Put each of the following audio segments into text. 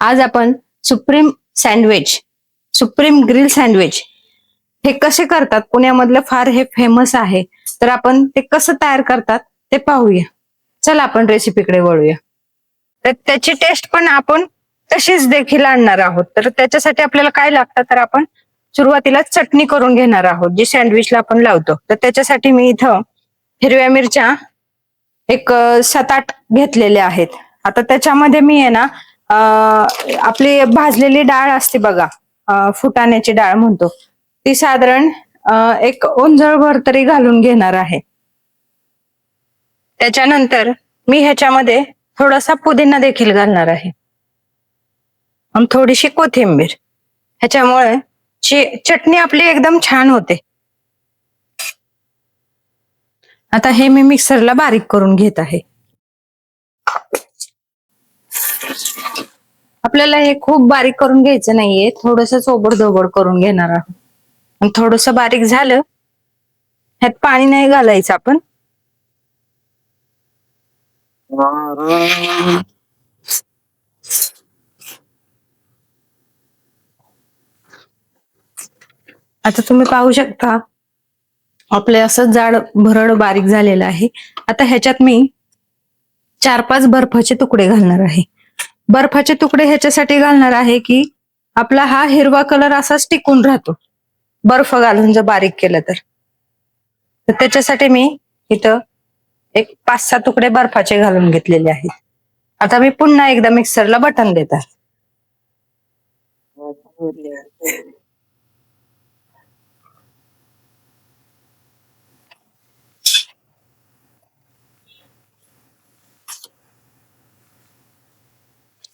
आज आपण supreme sandwich, supreme grill sandwich हे कसे करतात, पुण्यामधलं फार हे फेमस आहे. तर आपण ते कसं तयार करतात ते पाहूया. चला आपण रेसिपीकडे वळूया. तर त्याची टेस्ट पण आपण तशीच देखील आणणार आहोत. तर त्याच्यासाठी आपल्याला काय लागतं, तर आपण सुरुवातीला चटणी करून घेणार आहोत जी सँडविचला आपण लावतो. तर त्याच्यासाठी मी इथं हिरव्या मिरच्या एक 7-8 घेतलेल्या आहेत. आता त्याच्यामध्ये मी आहे ना आपली भाजलेली डाळ असते बघा, फुटाण्याची डाळ म्हणतो, ती साधारण एक ओंजळभर तरी घालून घेणार आहे. त्याच्यानंतर मी ह्याच्यामध्ये थोडासा पुदिना देखील घालणार आहे आणि थोडीशी कोथिंबीर. ह्याच्यामुळे चटणी आपली एकदम छान होते. आता हे मी मिक्सरला बारीक करून घेत आहे. आपल्याला हे खूप बारीक करून घ्यायचं नाहीये, थोडस चोबड करून घेणार आहोत. आणि थोडस बारीक झालं, ह्यात पाणी नाही घालायचं आपण. आता तुम्ही पाहू शकता आपले असं जाड भरड बारीक झालेलं आहे. आता ह्याच्यात मी 4-5 बर्फाचे तुकडे घालणार आहे. बर्फाचे तुकडे ह्याच्यासाठी घालणार आहे की आपला हा हिरवा कलर असाच टिकून राहतो, बर्फ घालून जर बारीक केलं तर. त्याच्यासाठी मी इथं एक 5-6 तुकडे बर्फाचे घालून घेतलेले आहेत. आता मी पुन्हा एकदा मिक्सरला बटन देतात.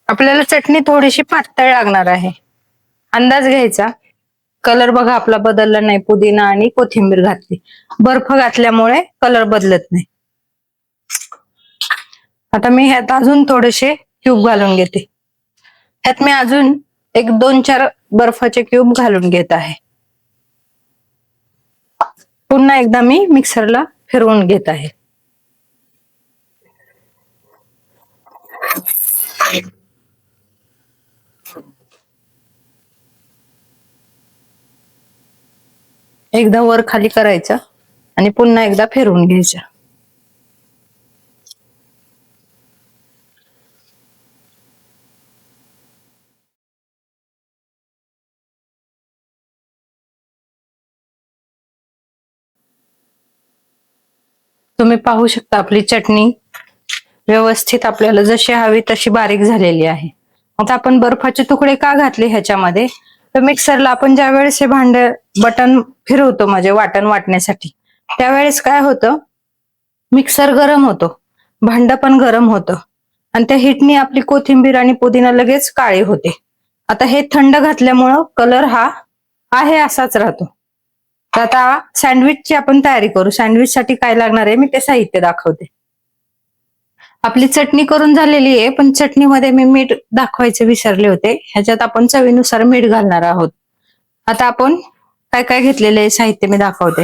आपल्याला चटणी थोडीशी पातळ लागणार आहे. अंदाज घ्यायचा. कलर बघा आपला बदलला नाही, पुदिना आणि कोथिंबीर घातली. बर्फ घातल्यामुळे कलर बदलत नाही. आता मी ह्यात अजून थोडेसे क्यूब घालून घेते. ह्यात मी अजून एक 2-4 बर्फाचे क्यूब घालून घेत आहे. पुन्हा एकदा मी मिक्सरला फिरवून घेत आहे. एकदा वर खाली करायचं आणि पुन्हा एकदा फिरवून घ्यायचं. तुम्ही पाहू शकता आपली चटणी व्यवस्थित आपल्याला जशी हवी तशी बारीक झालेली आहे. आता आपण बर्फाचे तुकडे का घातले ह्याच्यामध्ये, तर मिक्सरला आपण ज्या वेळेस हे बटन फिरवतो म्हणजे वाटण वाटण्यासाठी, त्यावेळेस काय होतं, मिक्सर गरम होतो, भांड पण गरम होतं आणि त्या हिटनी आपली कोथिंबीर आणि पुदिना लगेच काळी होते. आता हे थंड घातल्यामुळं कलर हा आहे असाच राहतो. तर आता सँडविचची आपण तयारी करू. सँडविच साठी काय लागणार आहे मी ते साहित्य दाखवते. आपली चटणी करून झालेली आहे, पण चटणीमध्ये मी मीठ दाखवायचे विसरले होते. ह्याच्यात आपण चवीनुसार मीठ घालणार आहोत. आता आपण काय काय घेतलेले आहे साहित्य मी दाखवते.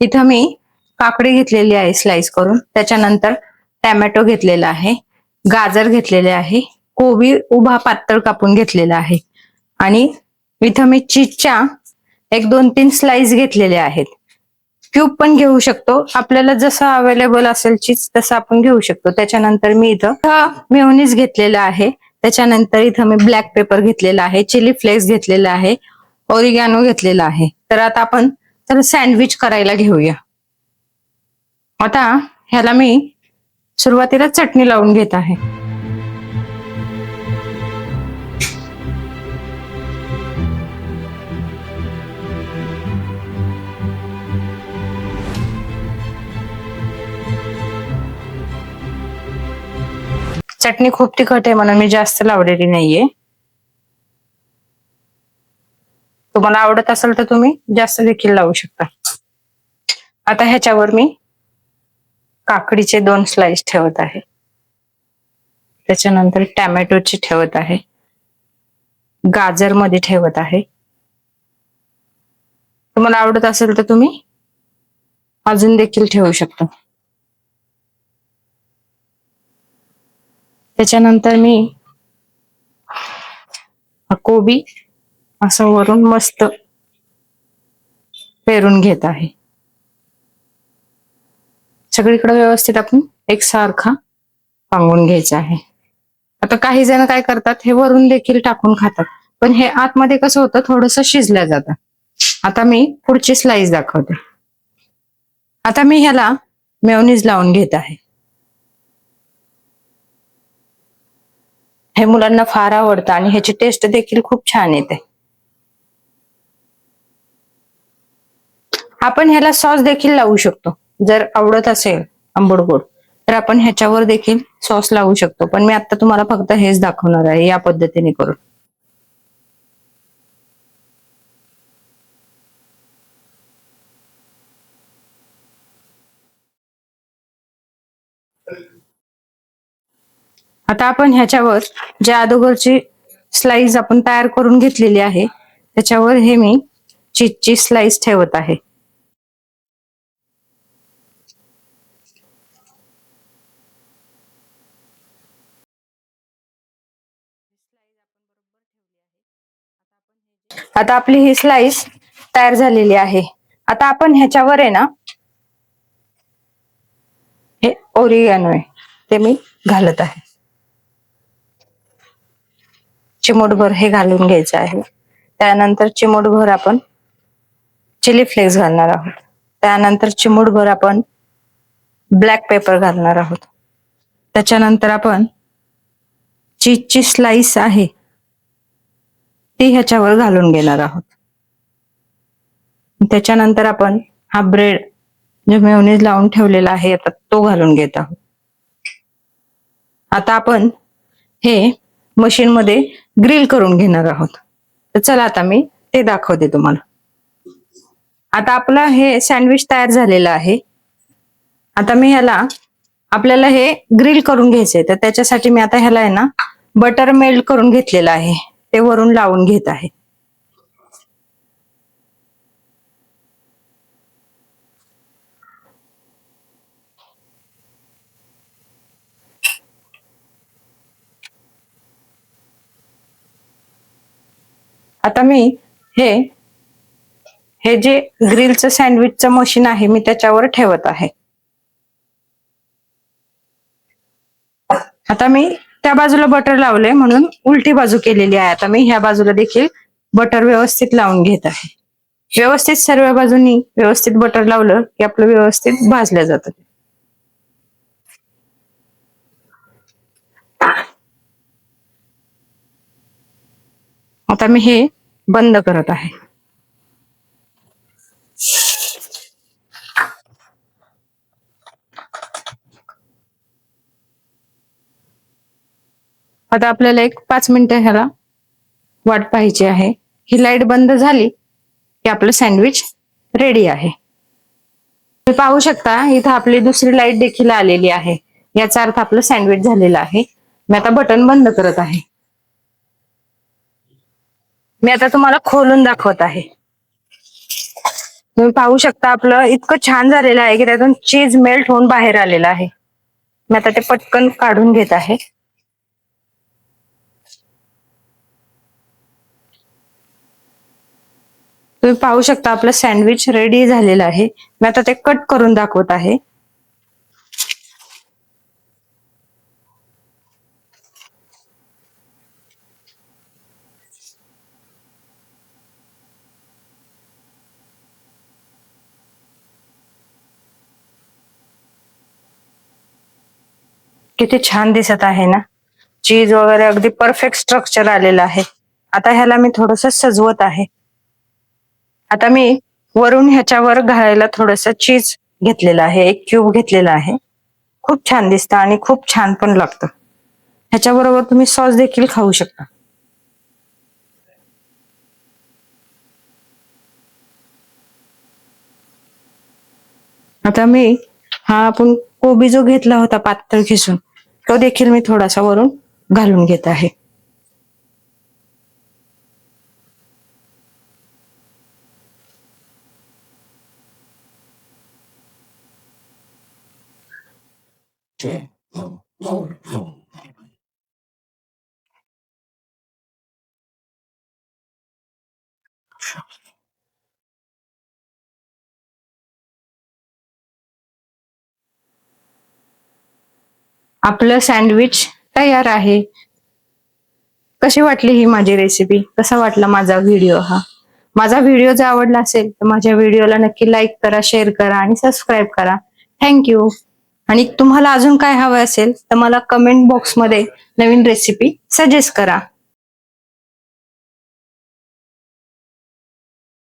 इथं मी काकडी घेतलेली आहे स्लाइस करून, त्याच्यानंतर टॅमॅटो घेतलेला आहे, गाजर घेतलेले आहे, कोबी उभा पातळ कापून घेतलेला आहे आणि इथं मी चीजच्या एक 2-3 स्लाइस घेतलेले आहेत. क्यूब पण घेऊ शकतो, आपल्याला जसं अवेलेबल असेल चीज तसं आपण घेऊ शकतो. त्याच्यानंतर मी इथं मेयोनीज घेतलेला आहे. त्याच्यानंतर इथं मी ब्लॅक पेपर घेतलेला आहे, चिली फ्लेक्स घेतलेला आहे, ओरिगॅनो घेतलेला आहे. तर आता आपण सँडविच करायला घेऊया. आता ह्याला मी सुरुवातीला चटणी लावून घेत आहे. चटणी खूप तिखट आहे म्हणून मी जास्त लावलेली नाहीये. तुम्हाला आवडत असेल तर तुम्ही जास्त देखील लावू शकता. आता ह्याच्यावर मी काकडीचे 2 स्लाइस ठेवत आहे, त्याच्यानंतर टॅमॅटोची ठेवत आहे, गाजर मध्ये ठेवत आहे. तुम्हाला आवडत असेल तर तुम्ही अजून देखील ठेवू शकता. त्याच्यानंतर मी कोबी असं वरून मस्त पेरून घेत आहे. सगळीकडे व्यवस्थित आपण एकसारखा पांगून घ्यायचा आहे. आता काही जण काय करतात, हे वरून देखील टाकून खातात, पण हे आतमध्ये कसं होतं, थोडंसं शिजलं जातं. आता मी पुढची स्लाइस दाखवते. आता मी ह्याला मेयोनीज लावून घेत आहे. हे मुलांना फार आवडतं आणि ह्याची टेस्ट देखील खूप छान येते. आपण ह्याला सॉस देखील लावू शकतो. जर आवडत असेल आंबट गोड तर आपण ह्याच्यावर देखील सॉस लावू शकतो, पण मी आता तुम्हाला फक्त हेच दाखवणार आहे या पद्धतीने करून. आता आपण ह्याच्यावर जे अगोदरची स्लाइस आपण तयार करून घेतलेली आहे त्याच्यावर हे मी चीजची स्लाइस ठेवत आहे. आता आपली ही स्लाइस तयार झालेली आहे. आता आपण ह्याच्यावर आहे ना, हे ओरिगॅनो आहे ते मी घालत आहे. चिमूटभर हे घालून घ्यायचं आहे. त्यानंतर चिमूटभर आपण चिली फ्लेक्स घालणार आहोत. त्यानंतर चिमूटभर आपण ब्लॅक पेपर घालणार आहोत. त्याच्यानंतर आपण चीजची स्लाइस आहे ती ह्याच्यावर घालून घेणार आहोत. त्याच्यानंतर आपण हा ब्रेड जो मेयोनीज लावून ठेवलेला आहे आता तो घालून घेत आहोत. आता आपण हे मशीन मध्ये ग्रिल करून घेणार आहोत. तर चला आता मी ते दाखवते तुम्हाला. आता आपलं हे सँडविच तयार झालेलं आहे. आता मी ह्याला आपल्याला हे ग्रिल करून घ्यायचंय, तर त्याच्यासाठी मी आता ह्याला आहे ना बटर मेल्ट करून घेतलेलं आहे ते वरून लावून घेत आहे. आता मी हे हे जे ग्रिलचं सँडविचचं मशीन आहे मी त्याच्यावर ठेवत आहे. आता मी त्या बाजूला बटर लावलंय म्हणून उलटी बाजू केलेली आहे. आता मी ह्या बाजूला देखील बटर व्यवस्थित लावून घेत आहे. व्यवस्थित सर्व बाजूनी व्यवस्थित बटर लावलं की आपलं व्यवस्थित भाजलं जातं. आता मी हे बंद करत आहे. आता आपल्याला एक 5 मिनिटं ह्याला वाट पाहायची आहे. ही लाईट बंद झाली की आपलं सँडविच रेडी आहे. तुम्ही पाहू शकता इथं आपली दुसरी लाईट देखील आलेली आहे. याचा अर्थ आपलं सँडविच झालेलं आहे. मी आता बटन बंद करत आहे. मी आता तुम्हाला खोलून दाखवत आहे. तुम्ही पाहू शकता आपलं इतकं छान झालेलं आहे की त्यातून चीज मेल्ट होऊन बाहेर आलेलं आहे. मी आता ते पटकन काढून घेत आहे. तुम्ही पाहू शकता आपलं सँडविच रेडी झालेलं आहे. मी आता ते कट करून दाखवत आहे. किती छान दिसत आहे ना. चीज वगैरे अगदी परफेक्ट स्ट्रक्चर आलेलं आहे. आता ह्याला मी थोडस सजवत आहे. आता मी वरून ह्याच्यावर घालायला थोडस चीज घेतलेलं आहे. एक क्यूब घेतलेला आहे. खूप छान दिसतं आणि खूप छान पण लागतं. ह्याच्याबरोबर तुम्ही सॉस देखील खाऊ शकता. आता मी हा आपण कोबी जो घेतला होता पातळ खिसून तो देखील मी थोडासा वरून घालून घेत आहे. आपलं सँडविच तयार आहे. कशी वाटली ही माझी रेसिपी? कसा वाटला माझा व्हिडिओ हा? माझा व्हिडिओ जर आवडला असेल तर माझ्या व्हिडिओला नक्की लाईक करा, शेअर करा आणि सबस्क्राईब करा. थँक्यू. आणि तुम्हाला अजून काय हवं असेल तर मला कमेंट बॉक्समध्ये नवीन रेसिपी सजेस्ट करा.